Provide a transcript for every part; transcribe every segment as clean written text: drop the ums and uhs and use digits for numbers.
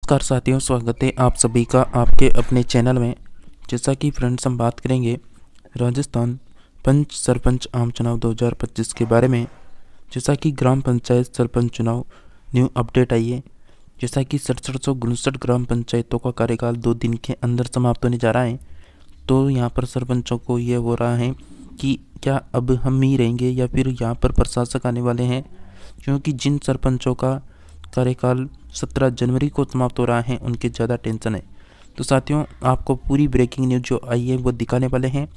नमस्कार साथियों, स्वागत है आप सभी का आपके अपने चैनल में। जैसा कि फ्रेंड्स हम बात करेंगे राजस्थान पंच सरपंच आम चुनाव 2025 के बारे में। जैसा कि ग्राम पंचायत सरपंच चुनाव न्यू अपडेट आई है। जैसा कि 6759 ग्राम पंचायतों का कार्यकाल 2 दिन के अंदर समाप्त होने जा रहा है। तो यहाँ पर सरपंचों को ये हो रहा है कि क्या अब हम ही रहेंगे या फिर यहाँ पर प्रशासक आने वाले हैं, क्योंकि जिन सरपंचों का कार्यकाल 17 जनवरी को समाप्त हो रहा है उनके ज़्यादा टेंशन है। तो साथियों, आपको पूरी ब्रेकिंग न्यूज़ जो आई है वो दिखाने वाले हैं,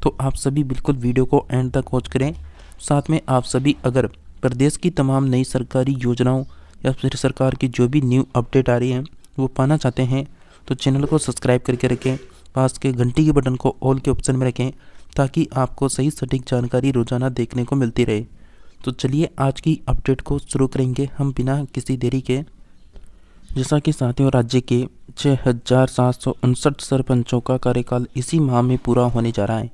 तो आप सभी बिल्कुल वीडियो को एंड तक वॉच करें। साथ में आप सभी अगर प्रदेश की तमाम नई सरकारी योजनाओं या फिर सरकार की जो भी न्यू अपडेट आ रही है वो पाना चाहते हैं तो चैनल को सब्सक्राइब करके रखें, पास के घंटी के बटन को ऑल के ऑप्शन में रखें ताकि आपको सही सटीक जानकारी रोज़ाना देखने को मिलती रहे। तो चलिए आज की अपडेट को शुरू करेंगे हम बिना किसी देरी के। जैसा कि साथियों, राज्य के 6759 सरपंचों का कार्यकाल इसी माह में पूरा होने जा रहा है।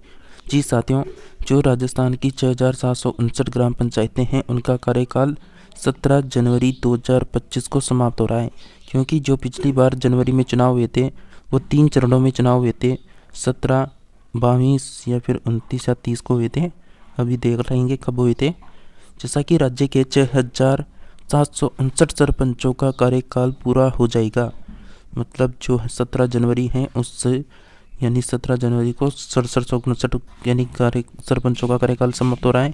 जी साथियों, जो राजस्थान की 6759 ग्राम पंचायतें हैं उनका कार्यकाल 17 जनवरी 2025 को समाप्त हो रहा है, क्योंकि जो पिछली बार जनवरी में चुनाव हुए थे वो 3 चरणों में चुनाव हुए थे। 17, 22 या फिर 29 या 30 को हुए थे। अभी देख रहेंगे कब हुए थे। जैसा कि राज्य के 6759 सरपंचों का कार्यकाल पूरा हो जाएगा, मतलब जो 17 जनवरी है उससे यानी 17 जनवरी को 6759 यानी सरपंचों का कार्यकाल समाप्त हो रहा है।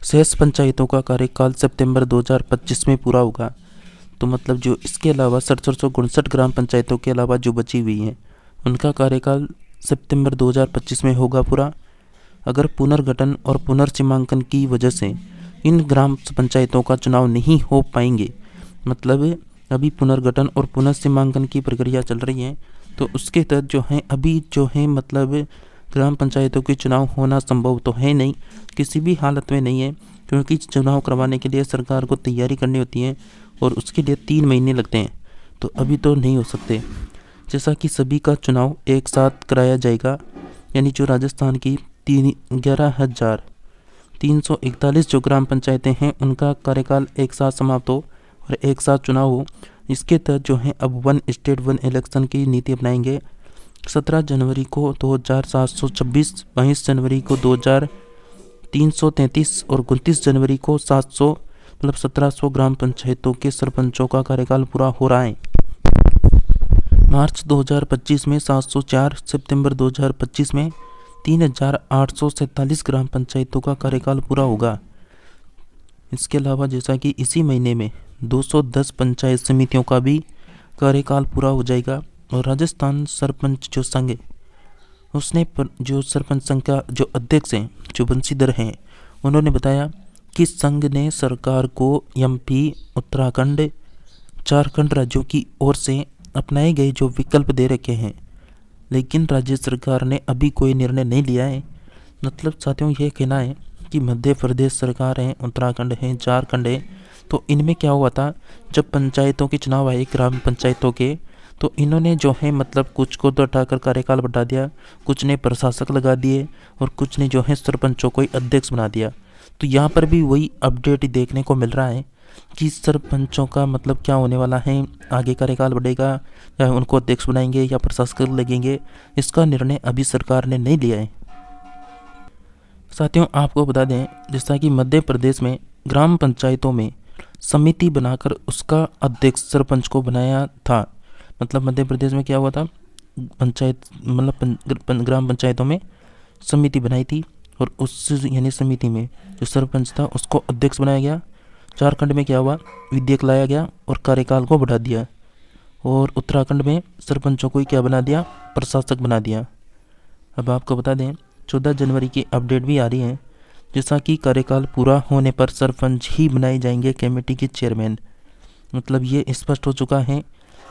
शेष पंचायतों का कार्यकाल सितंबर 2025 में पूरा होगा। तो मतलब जो इसके अलावा 6759 ग्राम पंचायतों के अलावा जो बची हुई हैं उनका कार्यकाल सितंबर 2025 में होगा पूरा। अगर पुनर्गठन और पुनर्सीमांकन की वजह से इन ग्राम पंचायतों का चुनाव नहीं हो पाएंगे, मतलब अभी पुनर्गठन और पुनर्सीमांकन की प्रक्रिया चल रही है, तो उसके तहत जो है मतलब ग्राम पंचायतों के चुनाव होना संभव तो है नहीं, किसी भी हालत में नहीं है, क्योंकि चुनाव करवाने के लिए सरकार को तैयारी करनी होती है और उसके लिए 3 महीने लगते हैं। तो अभी तो नहीं हो सकते। जैसा कि सभी का चुनाव एक साथ कराया जाएगा, यानी जो राजस्थान की 11,341 जो ग्राम पंचायतें हैं उनका कार्यकाल एक साथ समाप्त हो और एक साथ चुनाव हो। इसके तहत जो है अब 1 स्टेट 1 इलेक्शन की नीति अपनाएंगे। 17 जनवरी को 2726, 22 जनवरी को 2333 और 29 जनवरी को 700 मतलब 1700 ग्राम पंचायतों के सरपंचों का कार्यकाल पूरा हो रहा है। मार्च 2025 में 704, सितंबर 2025 में 3847 ग्राम पंचायतों का कार्यकाल पूरा होगा। इसके अलावा जैसा कि इसी महीने में 210 पंचायत समितियों का भी कार्यकाल पूरा हो जाएगा। और राजस्थान सरपंच जो संघ है उसने जो सरपंच संघ का जो अध्यक्ष हैं जो बंशीधर हैं, उन्होंने बताया कि संघ ने सरकार को एमपी, उत्तराखंड, झारखंड राज्यों की ओर से अपनाए गए जो विकल्प दे रखे हैं, लेकिन राज्य सरकार ने अभी कोई निर्णय नहीं लिया है। मतलब साथियों, ये कहना है कि मध्य प्रदेश सरकार है, उत्तराखंड है, झारखंड है, तो इनमें क्या हुआ था जब पंचायतों के चुनाव आए ग्राम पंचायतों के, तो इन्होंने जो है मतलब कुछ को तो हटाकर कार्यकाल बढ़ा दिया, कुछ ने प्रशासक लगा दिए और कुछ ने जो है सरपंचों को ही अध्यक्ष बना दिया। तो यहाँ पर भी वही अपडेट देखने को मिल रहा है कि सरपंचों का मतलब क्या होने वाला है, आगे कार्यकाल बढ़ेगा या उनको अध्यक्ष बनाएंगे या प्रशासक लगेंगे, इसका निर्णय अभी सरकार ने नहीं लिया है। साथियों, आपको बता दें जैसा कि मध्य प्रदेश में ग्राम पंचायतों में समिति बनाकर उसका अध्यक्ष सरपंच को बनाया था। मतलब मध्य प्रदेश में क्या हुआ था, पंचायत मतलब ग्राम पंचायतों में समिति बनाई थी और उस यानी समिति में जो सरपंच था उसको अध्यक्ष बनाया गया। झारखंड में क्या हुआ, विधेयक लाया गया और कार्यकाल को बढ़ा दिया। और उत्तराखंड में सरपंचों को ही क्या बना दिया, प्रशासक बना दिया। अब आपको बता दें 14 जनवरी की अपडेट भी आ रही है, जैसा कि कार्यकाल पूरा होने पर सरपंच ही बनाए जाएंगे कमेटी के चेयरमैन। मतलब ये स्पष्ट हो चुका है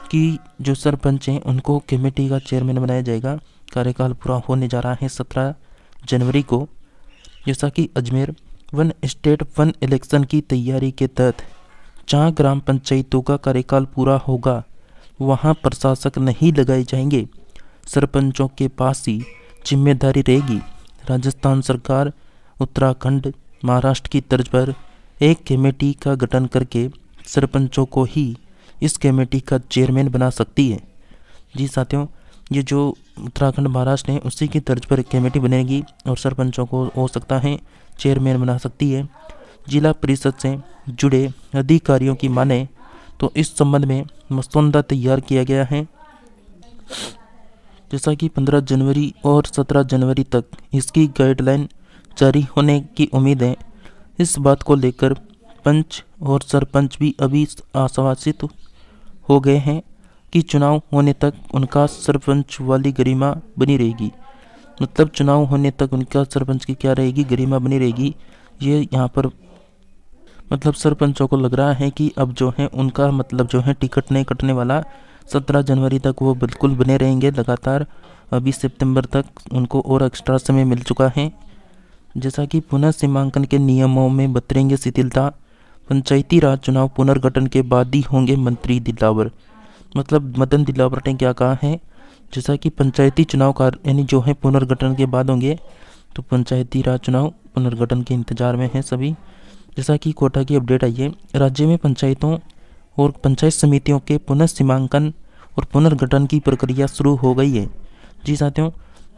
कि जो सरपंच हैं उनको कमेटी का चेयरमैन बनाया जाएगा। कार्यकाल पूरा होने जा रहा है 17 जनवरी को। जैसा कि अजमेर 1 स्टेट 1 इलेक्शन की तैयारी के तहत जहाँ ग्राम पंचायतों का कार्यकाल पूरा होगा वहाँ प्रशासक नहीं लगाए जाएंगे, सरपंचों के पास ही जिम्मेदारी रहेगी। राजस्थान सरकार उत्तराखंड, महाराष्ट्र की तर्ज पर एक कमेटी का गठन करके सरपंचों को ही इस कमेटी का चेयरमैन बना सकती है। जी साथियों, ये जो उत्तराखंड महाराष्ट्र है उसी की तर्ज पर एक कमेटी बनेगी और सरपंचों को हो सकता है चेयरमैन बना सकती है। जिला परिषद से जुड़े अधिकारियों की माने तो इस संबंध में मसौदा तैयार किया गया है, जैसा कि 15 जनवरी और 17 जनवरी तक इसकी गाइडलाइन जारी होने की उम्मीद है। इस बात को लेकर पंच और सरपंच भी अभी आश्वासित हो गए हैं कि चुनाव होने तक उनका सरपंच वाली गरिमा बनी रहेगी। मतलब चुनाव होने तक उनका सरपंच की क्या रहेगी, गरिमा बनी रहेगी। ये यहाँ पर मतलब सरपंचों को लग रहा है कि अब जो है उनका मतलब जो है टिकट नहीं कटने वाला। 17 जनवरी तक वो बिल्कुल बने रहेंगे लगातार। अभी सितंबर तक उनको और एक्स्ट्रा समय मिल चुका है। जैसा कि पुनः सीमांकन के नियमों में बरतेंगे शिथिलता। पंचायती राज चुनाव पुनर्गठन के बाद ही होंगे मंत्री दिलावर। मतलब मदन दिलावर ने क्या कहा है, जैसा कि पंचायती चुनाव का यानी जो है पुनर्गठन के बाद होंगे, तो पंचायती राज चुनाव पुनर्गठन के इंतजार में हैं सभी। जैसा कि कोटा की अपडेट आई है, राज्य में पंचायतों और पंचायत समितियों के पुनः सीमांकन और पुनर्गठन की प्रक्रिया शुरू हो गई है। जी साथियों,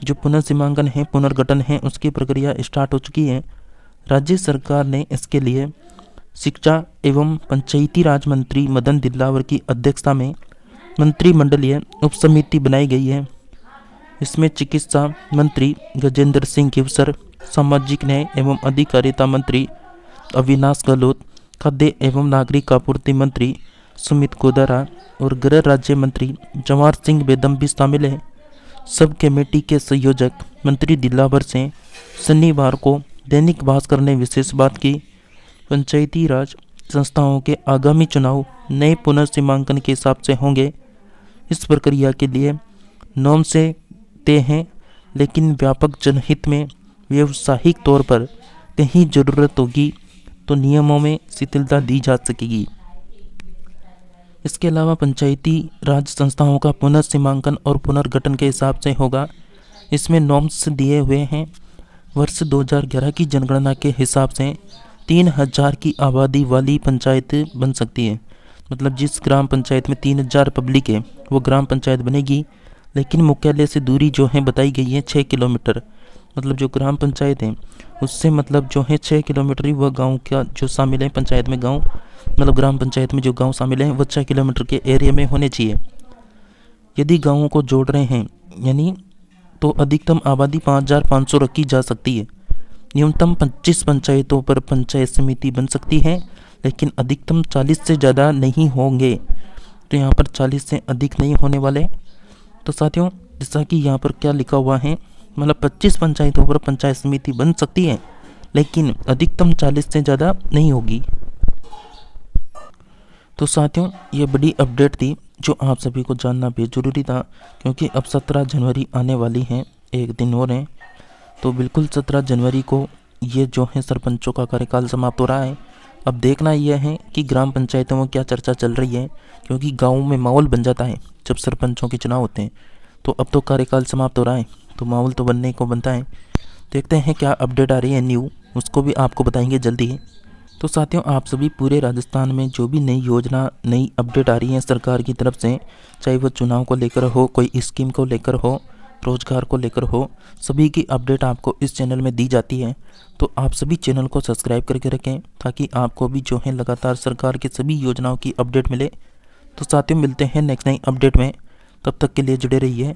जो पुनः सीमांकन है पुनर्गठन है उसकी प्रक्रिया स्टार्ट हो चुकी है। राज्य सरकार ने इसके लिए शिक्षा एवं पंचायती राज मंत्री मदन दिलावर की अध्यक्षता में मंत्रिमंडलीय उपसमिति बनाई गई है। इसमें चिकित्सा मंत्री गजेंद्र सिंह किवसर, सामाजिक न्याय एवं अधिकारिता मंत्री अविनाश गहलोत, खाद्य एवं नागरिक आपूर्ति मंत्री सुमित गोदारा और गृह राज्य मंत्री जवाहर सिंह बेदम भी शामिल हैं। सब कमेटी के संयोजक मंत्री दिलावर से शनिवार को दैनिक भास्कर ने विशेष बात की। पंचायती राज संस्थाओं के आगामी चुनाव नए पुनर्सीमांकन के हिसाब से होंगे। इस प्रक्रिया के लिए नॉर्म से तय हैं, लेकिन व्यापक जनहित में व्यावसायिक तौर पर कहीं ज़रूरत होगी तो नियमों में शिथिलता दी जा सकेगी। इसके अलावा पंचायती राज संस्थाओं का पुनर्सीमांकन और पुनर्गठन के हिसाब से होगा। इसमें नॉर्म्स दिए हुए हैं। वर्ष 2011 की जनगणना के हिसाब से 3000 की आबादी वाली पंचायत बन सकती है। मतलब जिस ग्राम पंचायत में 3000 पब्लिक है वो ग्राम पंचायत बनेगी, लेकिन मुख्यालय से दूरी जो है बताई गई है 6 किलोमीटर। मतलब जो ग्राम पंचायत है उससे मतलब जो है 6 किलोमीटर ही वह गांव का जो शामिल है पंचायत में, गांव मतलब ग्राम पंचायत में जो गांव शामिल हैं वो 6 किलोमीटर के एरिया में होने चाहिए। यदि गांवों को जोड़ रहे हैं यानी तो अधिकतम आबादी 5500 रखी जा सकती है। न्यूनतम 25 पंचायतों पर पंचायत समिति बन सकती है, लेकिन अधिकतम 40 से ज़्यादा नहीं होंगे। तो यहाँ पर 40 से अधिक नहीं होने वाले। तो साथियों, जैसा कि यहाँ पर क्या लिखा हुआ है, मतलब 25 पंचायतों पर पंचायत समिति बन सकती है, लेकिन अधिकतम 40 से ज़्यादा नहीं होगी। तो साथियों, ये बड़ी अपडेट थी जो आप सभी को जानना भी ज़रूरी था, क्योंकि अब 17 जनवरी आने वाली है, एक दिन और है। तो बिल्कुल 17 जनवरी को ये जो है सरपंचों का कार्यकाल समाप्त हो रहा है। अब देखना यह है कि ग्राम पंचायतों में क्या चर्चा चल रही है, क्योंकि गाँव में माहौल बन जाता है जब सरपंचों के चुनाव होते हैं। तो अब तो कार्यकाल समाप्त हो रहा है तो माहौल तो बनने को बनता है। देखते हैं क्या अपडेट आ रही है न्यू, उसको भी आपको बताएंगे जल्दी ही। तो साथियों, आप सभी पूरे राजस्थान में जो भी नई योजना नई अपडेट आ रही है सरकार की तरफ से, चाहे वो चुनाव को लेकर हो, कोई स्कीम को लेकर हो, रोजगार को लेकर हो, सभी की अपडेट आपको इस चैनल में दी जाती है। तो आप सभी चैनल को सब्सक्राइब करके रखें ताकि आपको भी जो है लगातार सरकार की सभी योजनाओं की अपडेट मिले। तो साथियों, मिलते हैं नेक्स्ट नई अपडेट में, तब तक के लिए जुड़े रहिए।